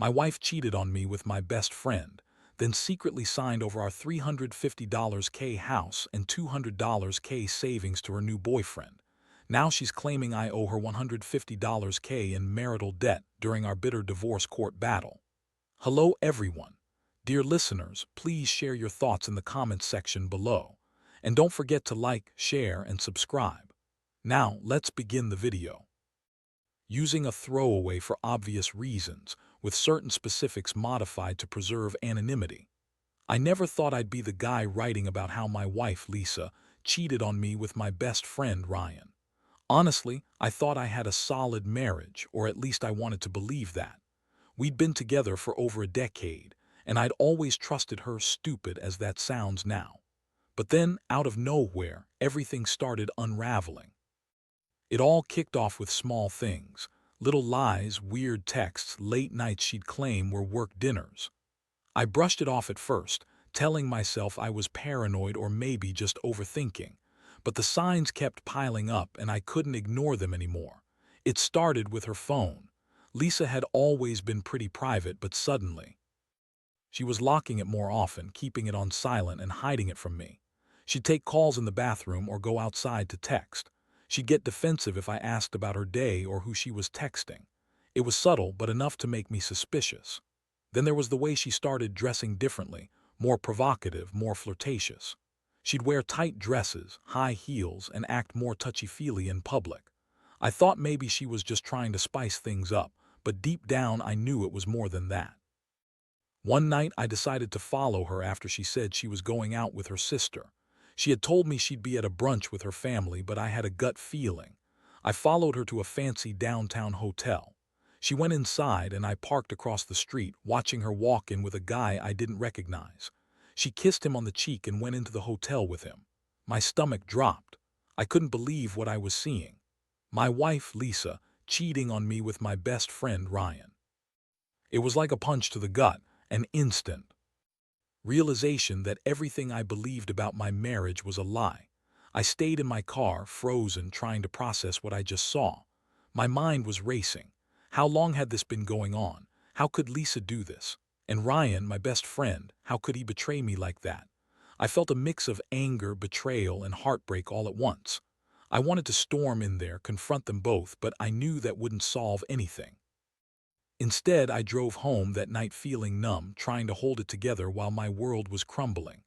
My wife cheated on me with my best friend, then secretly signed over our $350K house and $200K savings to her new boyfriend. Now she's claiming I owe her $150K in marital debt during our bitter divorce court battle. Hello everyone. Dear listeners, please share your thoughts in the comments section below. And don't forget to like, share, and subscribe. Now, let's begin the video. Using a throwaway for obvious reasons, with certain specifics modified to preserve anonymity. I never thought I'd be the guy writing about how my wife, Lisa, cheated on me with my best friend, Ryan. Honestly, I thought I had a solid marriage, or at least I wanted to believe that. We'd been together for over a decade, and I'd always trusted her, stupid as that sounds now. But then, out of nowhere, everything started unraveling. It all kicked off with small things, little lies, weird texts, late nights she'd claim were work dinners. I brushed it off at first, telling myself I was paranoid or maybe just overthinking. But the signs kept piling up and I couldn't ignore them anymore. It started with her phone. Lisa had always been pretty private, but suddenly, she was locking it more often, keeping it on silent and hiding it from me. She'd take calls in the bathroom or go outside to text. She'd get defensive if I asked about her day or who she was texting. It was subtle, but enough to make me suspicious. Then there was the way she started dressing differently, more provocative, more flirtatious. She'd wear tight dresses, high heels, and act more touchy-feely in public. I thought maybe she was just trying to spice things up, but deep down I knew it was more than that. One night I decided to follow her after she said she was going out with her sister. She had told me she'd be at a brunch with her family, but I had a gut feeling. I followed her to a fancy downtown hotel. She went inside and I parked across the street, watching her walk in with a guy I didn't recognize. She kissed him on the cheek and went into the hotel with him. My stomach dropped. I couldn't believe what I was seeing. My wife, Lisa, cheating on me with my best friend, Ryan. It was like a punch to the gut, an instant realization that everything I believed about my marriage was a lie. I stayed in my car, frozen, trying to process what I just saw. My mind was racing. How long had this been going on? How could Lisa do this? And Ryan, my best friend, how could he betray me like that? I felt a mix of anger, betrayal, and heartbreak all at once. I wanted to storm in there, confront them both, but I knew that wouldn't solve anything. Instead, I drove home that night feeling numb, trying to hold it together while my world was crumbling.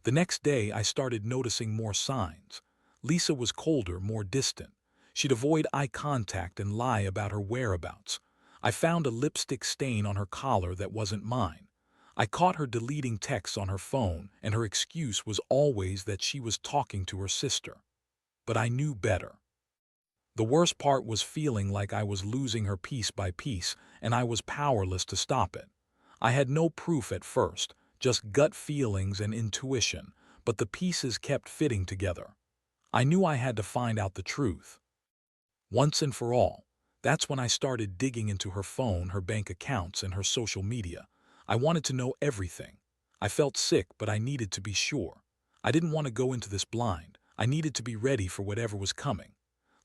The next day, I started noticing more signs. Lisa was colder, more distant. She'd avoid eye contact and lie about her whereabouts. I found a lipstick stain on her collar that wasn't mine. I caught her deleting texts on her phone, and her excuse was always that she was talking to her sister. But I knew better. The worst part was feeling like I was losing her piece by piece, and I was powerless to stop it. I had no proof at first, just gut feelings and intuition, but the pieces kept fitting together. I knew I had to find out the truth. Once and for all. That's when I started digging into her phone, her bank accounts, and her social media. I wanted to know everything. I felt sick, but I needed to be sure. I didn't want to go into this blind. I needed to be ready for whatever was coming.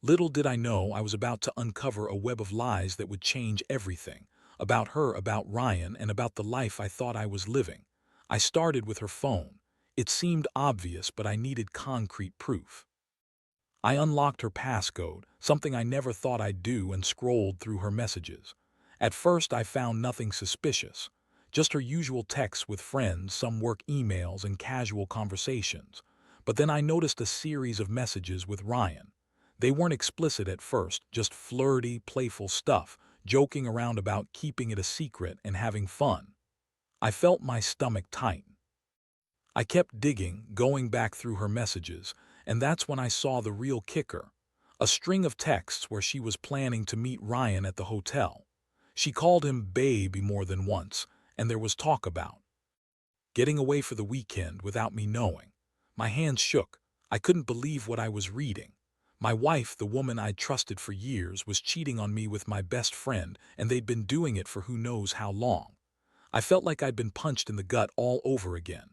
Little did I know I was about to uncover a web of lies that would change everything. About her, about Ryan, and about the life I thought I was living. I started with her phone. It seemed obvious, but I needed concrete proof. I unlocked her passcode, something I never thought I'd do, and scrolled through her messages. At first, I found nothing suspicious. Just her usual texts with friends, some work emails, and casual conversations. But then I noticed a series of messages with Ryan. They weren't explicit at first, just flirty, playful stuff, joking around about keeping it a secret and having fun. I felt my stomach tighten. I kept digging, going back through her messages, and that's when I saw the real kicker. A string of texts where she was planning to meet Ryan at the hotel. She called him baby more than once, and there was talk about getting away for the weekend without me knowing. My hands shook. I couldn't believe what I was reading. My wife, the woman I'd trusted for years, was cheating on me with my best friend, and they'd been doing it for who knows how long. I felt like I'd been punched in the gut all over again.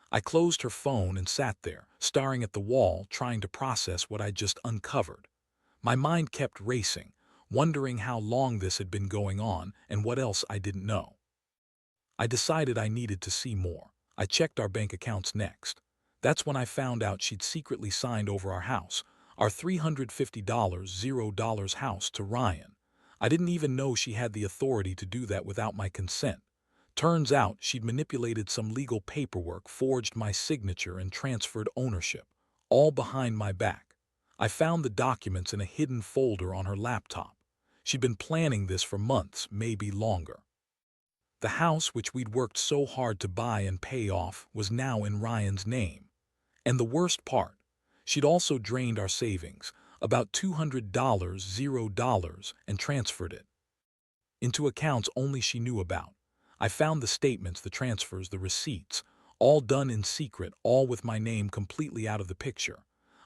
I closed her phone and sat there, staring at the wall, trying to process what I'd just uncovered. My mind kept racing, wondering how long this had been going on and what else I didn't know. I decided I needed to see more. I checked our bank accounts next. That's when I found out she'd secretly signed over our house, our $350 $0 house, to Ryan. I didn't even know she had the authority to do that without my consent. Turns out she'd manipulated some legal paperwork, forged my signature, and transferred ownership, all behind my back. I found the documents in a hidden folder on her laptop. She'd been planning this for months, maybe longer. The house, which we'd worked so hard to buy and pay off, was now in Ryan's name. And the worst part, she'd also drained our savings, about $200 $0, and transferred it into accounts only she knew about. I found the statements, the transfers, the receipts, all done in secret, all with my name completely out of the picture.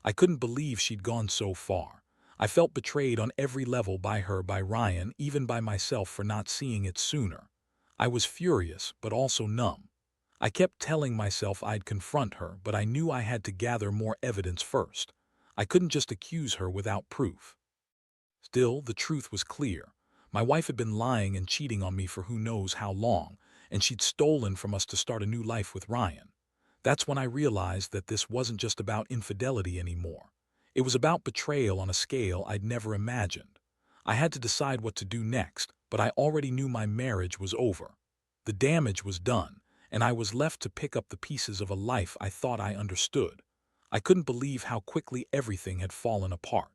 I couldn't believe she'd gone so far. I felt betrayed on every level, by her, by Ryan, even by myself for not seeing it sooner. I was furious, but also numb. I kept telling myself I'd confront her, but I knew I had to gather more evidence first. I couldn't just accuse her without proof. Still, the truth was clear. My wife had been lying and cheating on me for who knows how long, and she'd stolen from us to start a new life with Ryan. That's when I realized that this wasn't just about infidelity anymore. It was about betrayal on a scale I'd never imagined. I had to decide what to do next, but I already knew my marriage was over. The damage was done, and I was left to pick up the pieces of a life I thought I understood. I couldn't believe how quickly everything had fallen apart.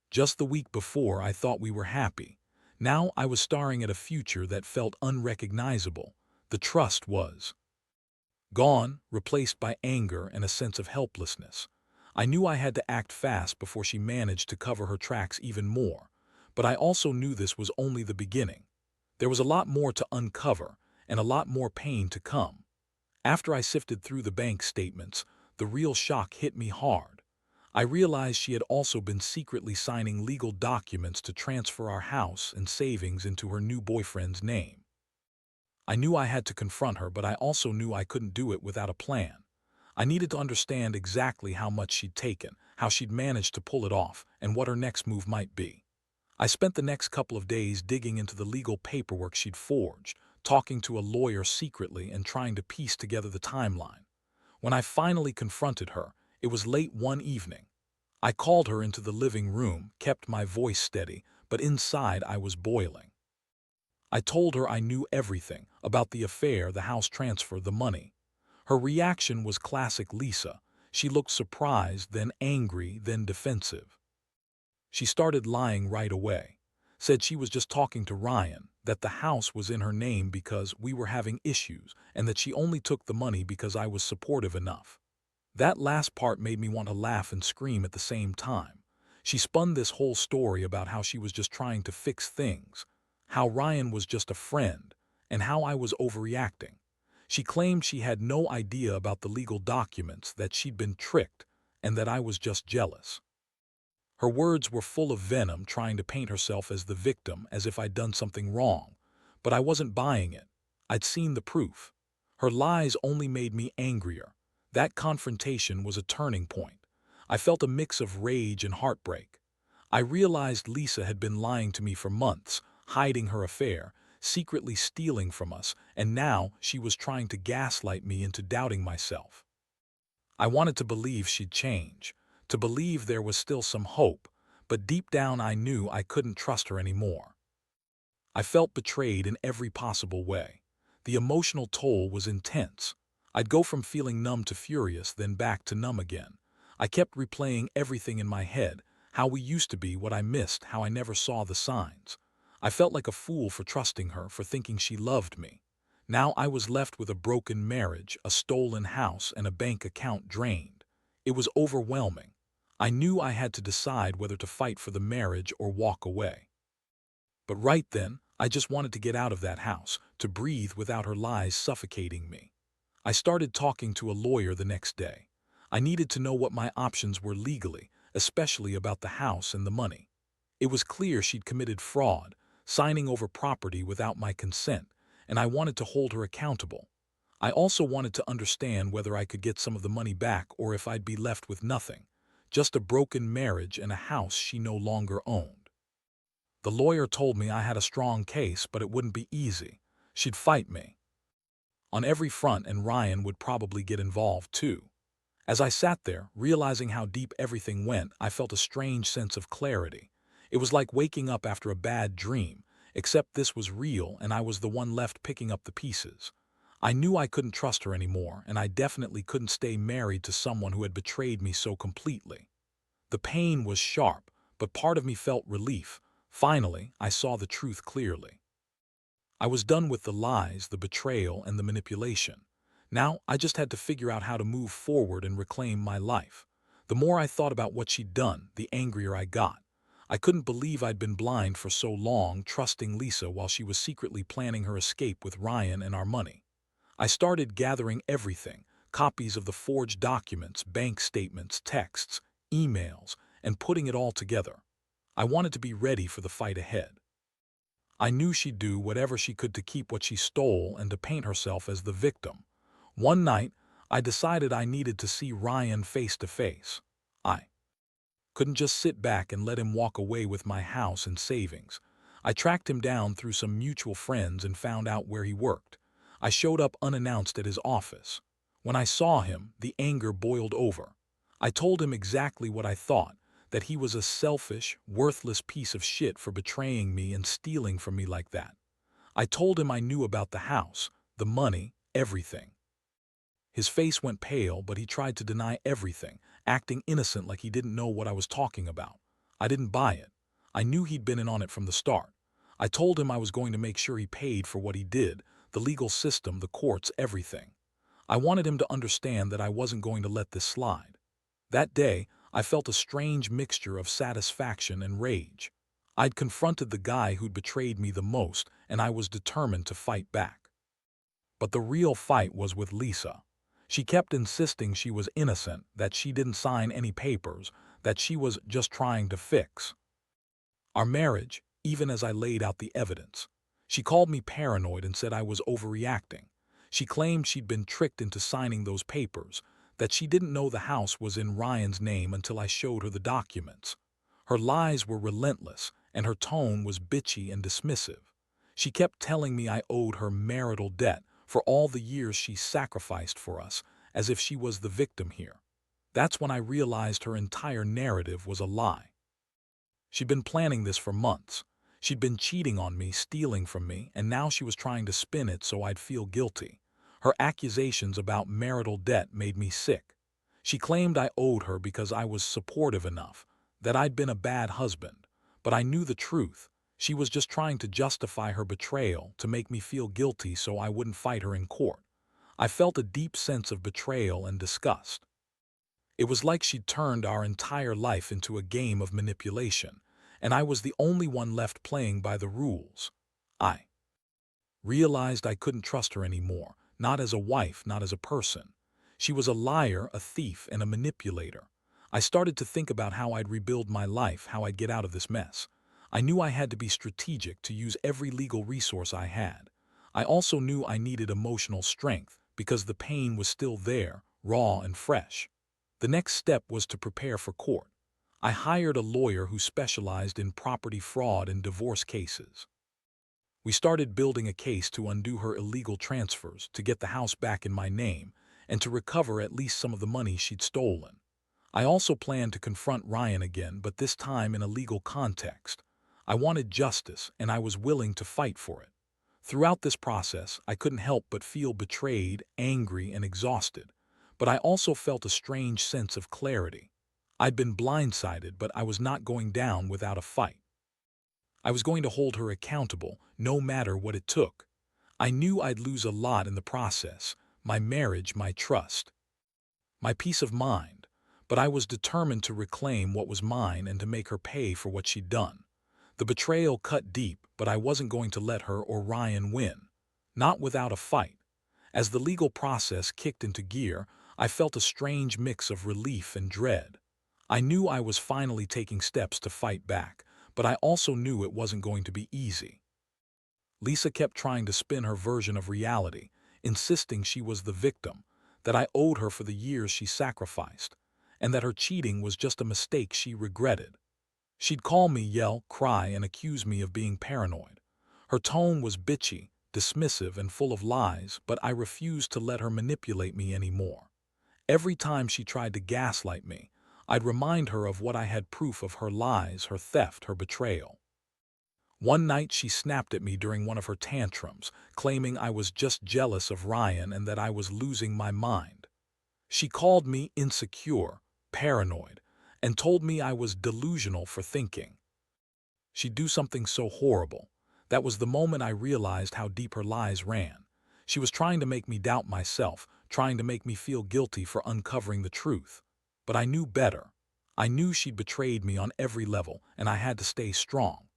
Just the week before, I thought we were happy. Now I was staring at a future that felt unrecognizable. The trust was gone, replaced by anger and a sense of helplessness. I knew I had to act fast before she managed to cover her tracks even more, but I also knew this was only the beginning. There was a lot more to uncover, and a lot more pain to come. After I sifted through the bank statements, the real shock hit me hard. I realized she had also been secretly signing legal documents to transfer our house and savings into her new boyfriend's name. I knew I had to confront her, but I also knew I couldn't do it without a plan. I needed to understand exactly how much she'd taken, how she'd managed to pull it off, and what her next move might be. I spent the next couple of days digging into the legal paperwork she'd forged, talking to a lawyer secretly, and trying to piece together the timeline. When I finally confronted her, it was late one evening. I called her into the living room, kept my voice steady, but inside I was boiling. I told her I knew everything about the affair, the house transfer, the money. Her reaction was classic Lisa. She looked surprised, then angry, then defensive. She started lying right away. Said she was just talking to Ryan, that the house was in her name because we were having issues, and that she only took the money because I was supportive enough. That last part made me want to laugh and scream at the same time. She spun this whole story about how she was just trying to fix things, how Ryan was just a friend, and how I was overreacting. She claimed she had no idea about the legal documents, that she'd been tricked, and that I was just jealous. Her words were full of venom, trying to paint herself as the victim, as if I'd done something wrong. But I wasn't buying it. I'd seen the proof. Her lies only made me angrier. That confrontation was a turning point. I felt a mix of rage and heartbreak. I realized Lisa had been lying to me for months, hiding her affair, secretly stealing from us, and now she was trying to gaslight me into doubting myself. I wanted to believe she'd change, to believe there was still some hope, but deep down I knew I couldn't trust her anymore. I felt betrayed in every possible way. The emotional toll was intense. I'd go from feeling numb to furious, then back to numb again. I kept replaying everything in my head, how we used to be, what I missed, how I never saw the signs. I felt like a fool for trusting her, for thinking she loved me. Now I was left with a broken marriage, a stolen house, and a bank account drained. It was overwhelming. I knew I had to decide whether to fight for the marriage or walk away. But right then, I just wanted to get out of that house, to breathe without her lies suffocating me. I started talking to a lawyer the next day. I needed to know what my options were legally, especially about the house and the money. It was clear she'd committed fraud, signing over property without my consent, and I wanted to hold her accountable. I also wanted to understand whether I could get some of the money back or if I'd be left with nothing, just a broken marriage and a house she no longer owned. The lawyer told me I had a strong case, but it wouldn't be easy. She'd fight me. on every front, and Ryan would probably get involved too. As I sat there, realizing how deep everything went, I felt a strange sense of clarity. It was like waking up after a bad dream, except this was real and I was the one left picking up the pieces. I knew I couldn't trust her anymore, and I definitely couldn't stay married to someone who had betrayed me so completely. The pain was sharp, but part of me felt relief. Finally, I saw the truth clearly. I was done with the lies, the betrayal, and the manipulation. Now, I just had to figure out how to move forward and reclaim my life. The more I thought about what she'd done, the angrier I got. I couldn't believe I'd been blind for so long, trusting Lisa while she was secretly planning her escape with Ryan and our money. I started gathering everything: copies of the forged documents, bank statements, texts, emails, and putting it all together. I wanted to be ready for the fight ahead. I knew she'd do whatever she could to keep what she stole and to paint herself as the victim. One night, I decided I needed to see Ryan face to face. I couldn't just sit back and let him walk away with my house and savings. I tracked him down through some mutual friends and found out where he worked. I showed up unannounced at his office. When I saw him, the anger boiled over. I told him exactly what I thought: that he was a selfish, worthless piece of shit for betraying me and stealing from me like that. I told him I knew about the house, the money, everything. His face went pale, but he tried to deny everything, acting innocent like he didn't know what I was talking about. I didn't buy it. I knew he'd been in on it from the start. I told him I was going to make sure he paid for what he did: the legal system, the courts, everything. I wanted him to understand that I wasn't going to let this slide. That day, I felt a strange mixture of satisfaction and rage. I'd confronted the guy who'd betrayed me the most, and I was determined to fight back. But the real fight was with Lisa. She kept insisting she was innocent, that she didn't sign any papers, that she was just trying to fix our marriage, even as I laid out the evidence. She called me paranoid and said I was overreacting. She claimed she'd been tricked into signing those papers, that she didn't know the house was in Ryan's name until I showed her the documents. Her lies were relentless, and her tone was bitchy and dismissive. She kept telling me I owed her marital debt for all the years she sacrificed for us, as if she was the victim here. That's when I realized her entire narrative was a lie. She'd been planning this for months. She'd been cheating on me, stealing from me, and now she was trying to spin it so I'd feel guilty. Her accusations about marital debt made me sick. She claimed I owed her because I was supportive enough, that I'd been a bad husband. But I knew the truth. She was just trying to justify her betrayal, to make me feel guilty so I wouldn't fight her in court. I felt a deep sense of betrayal and disgust. It was like she'd turned our entire life into a game of manipulation, and I was the only one left playing by the rules. I realized I couldn't trust her anymore, not as a wife, not as a person. She was a liar, a thief, and a manipulator. I started to think about how I'd rebuild my life, how I'd get out of this mess. I knew I had to be strategic, to use every legal resource I had. I also knew I needed emotional strength, because the pain was still there, raw and fresh. The next step was to prepare for court. I hired a lawyer who specialized in property fraud and divorce cases. We started building a case to undo her illegal transfers, to get the house back in my name, and to recover at least some of the money she'd stolen. I also planned to confront Ryan again, but this time in a legal context. I wanted justice, and I was willing to fight for it. Throughout this process, I couldn't help but feel betrayed, angry, and exhausted. But I also felt a strange sense of clarity. I'd been blindsided, but I was not going down without a fight. I was going to hold her accountable, no matter what it took. I knew I'd lose a lot in the process: my marriage, my trust, my peace of mind. But I was determined to reclaim what was mine and to make her pay for what she'd done. The betrayal cut deep, but I wasn't going to let her or Ryan win. Not without a fight. As the legal process kicked into gear, I felt a strange mix of relief and dread. I knew I was finally taking steps to fight back, but I also knew it wasn't going to be easy. Lisa kept trying to spin her version of reality, insisting she was the victim, that I owed her for the years she sacrificed, and that her cheating was just a mistake she regretted. She'd call me, yell, cry, and accuse me of being paranoid. Her tone was bitchy, dismissive, and full of lies, but I refused to let her manipulate me anymore. Every time she tried to gaslight me, I'd remind her of what I had proof of: her lies, her theft, her betrayal. One night she snapped at me during one of her tantrums, claiming I was just jealous of Ryan and that I was losing my mind. She called me insecure, paranoid, and told me I was delusional for thinking she'd do something so horrible. That was the moment I realized how deep her lies ran. She was trying to make me doubt myself, trying to make me feel guilty for uncovering the truth. But I knew better. I knew she'd betrayed me on every level, and I had to stay strong.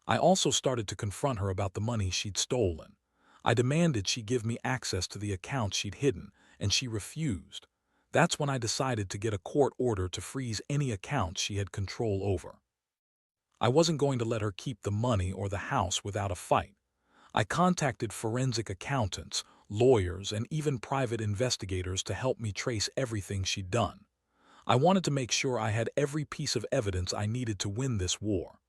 I also started to confront her about the money she'd stolen. I demanded she give me access to the accounts she'd hidden, and she refused. That's when I decided to get a court order to freeze any accounts she had control over. I wasn't going to let her keep the money or the house without a fight. I contacted forensic accountants, lawyers, and even private investigators to help me trace everything she'd done. I wanted to make sure I had every piece of evidence I needed to win this war.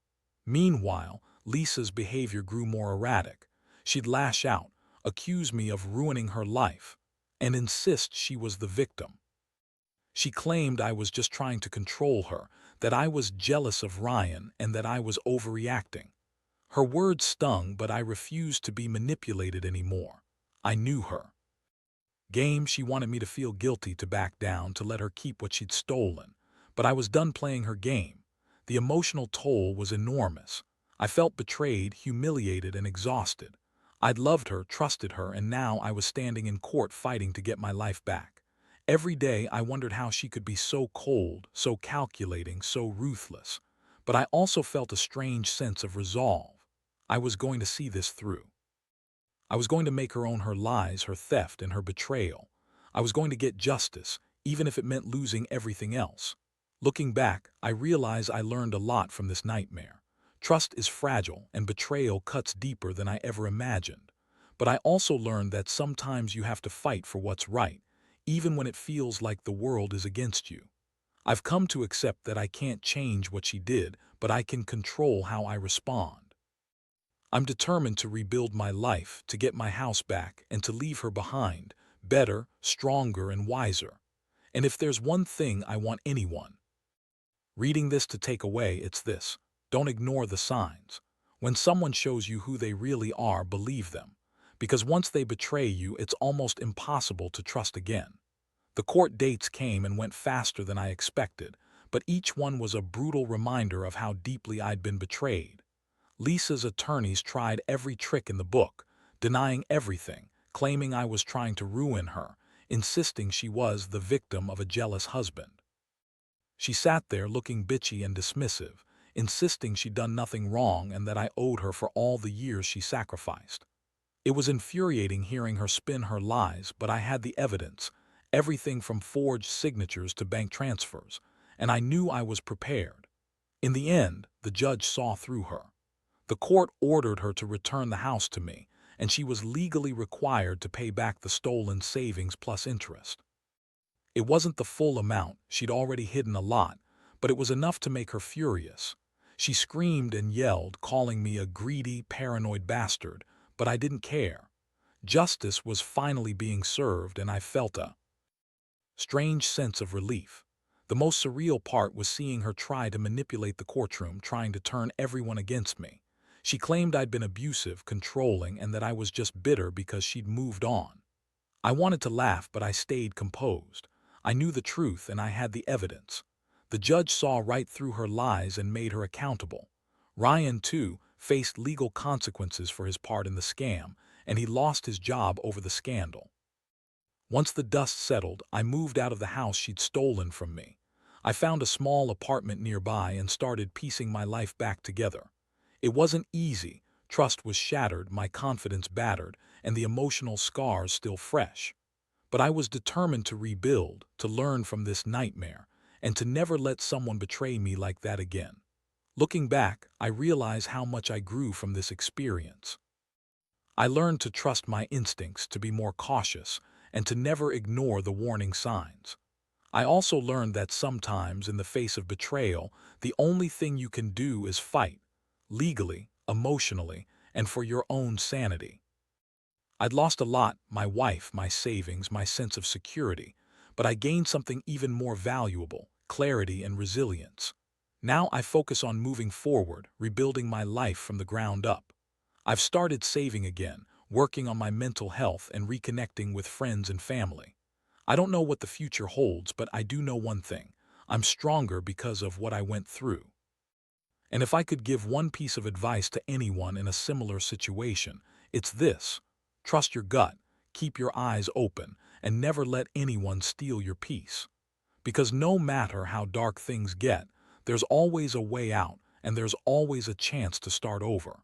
Meanwhile, Lisa's behavior grew more erratic. She'd lash out, accuse me of ruining her life, and insist she was the victim. She claimed I was just trying to control her, that I was jealous of Ryan, and that I was overreacting. Her words stung, but I refused to be manipulated anymore. I knew her game. She wanted me to feel guilty, to back down, to let her keep what she'd stolen. But I was done playing her game. The emotional toll was enormous. I felt betrayed, humiliated, and exhausted. I'd loved her, trusted her, and now I was standing in court fighting to get my life back. Every day I wondered how she could be so cold, so calculating, so ruthless. But I also felt a strange sense of resolve. I was going to see this through. I was going to make her own her lies, her theft, and her betrayal. I was going to get justice, even if it meant losing everything else. Looking back, I realize I learned a lot from this nightmare. Trust is fragile, and betrayal cuts deeper than I ever imagined. But I also learned that sometimes you have to fight for what's right, even when it feels like the world is against you. I've come to accept that I can't change what she did, but I can control how I respond. I'm determined to rebuild my life, to get my house back, and to leave her behind, better, stronger, and wiser. And if there's one thing I want anyone reading this to take away, it's this: don't ignore the signs. When someone shows you who they really are, believe them. Because once they betray you, it's almost impossible to trust again. The court dates came and went faster than I expected, but each one was a brutal reminder of how deeply I'd been betrayed. Lisa's attorneys tried every trick in the book, denying everything, claiming I was trying to ruin her, insisting she was the victim of a jealous husband. She sat there looking bitchy and dismissive, insisting she'd done nothing wrong and that I owed her for all the years she sacrificed. It was infuriating hearing her spin her lies, but I had the evidence, everything from forged signatures to bank transfers, and I knew I was prepared. In the end, the judge saw through her. The court ordered her to return the house to me, and she was legally required to pay back the stolen savings plus interest. It wasn't the full amount, she'd already hidden a lot, but it was enough to make her furious. She screamed and yelled, calling me a greedy, paranoid bastard, but I didn't care. Justice was finally being served, and I felt a strange sense of relief. The most surreal part was seeing her try to manipulate the courtroom, trying to turn everyone against me. She claimed I'd been abusive, controlling, and that I was just bitter because she'd moved on. I wanted to laugh, but I stayed composed. I knew the truth, and I had the evidence. The judge saw right through her lies and made her accountable. Ryan, too, faced legal consequences for his part in the scam, and he lost his job over the scandal. Once the dust settled, I moved out of the house she'd stolen from me. I found a small apartment nearby and started piecing my life back together. It wasn't easy. Trust was shattered, my confidence battered, and the emotional scars still fresh. But I was determined to rebuild, to learn from this nightmare, and to never let someone betray me like that again. Looking back, I realize how much I grew from this experience. I learned to trust my instincts, to be more cautious, and to never ignore the warning signs. I also learned that sometimes, in the face of betrayal, the only thing you can do is fight, legally, emotionally, and for your own sanity. I'd lost a lot, my wife, my savings, my sense of security, but I gained something even more valuable, clarity and resilience. Now I focus on moving forward, rebuilding my life from the ground up. I've started saving again, working on my mental health and reconnecting with friends and family. I don't know what the future holds, but I do know one thing. I'm stronger because of what I went through. And if I could give one piece of advice to anyone in a similar situation, it's this. Trust your gut, keep your eyes open, and never let anyone steal your peace. Because no matter how dark things get, there's always a way out, and there's always a chance to start over.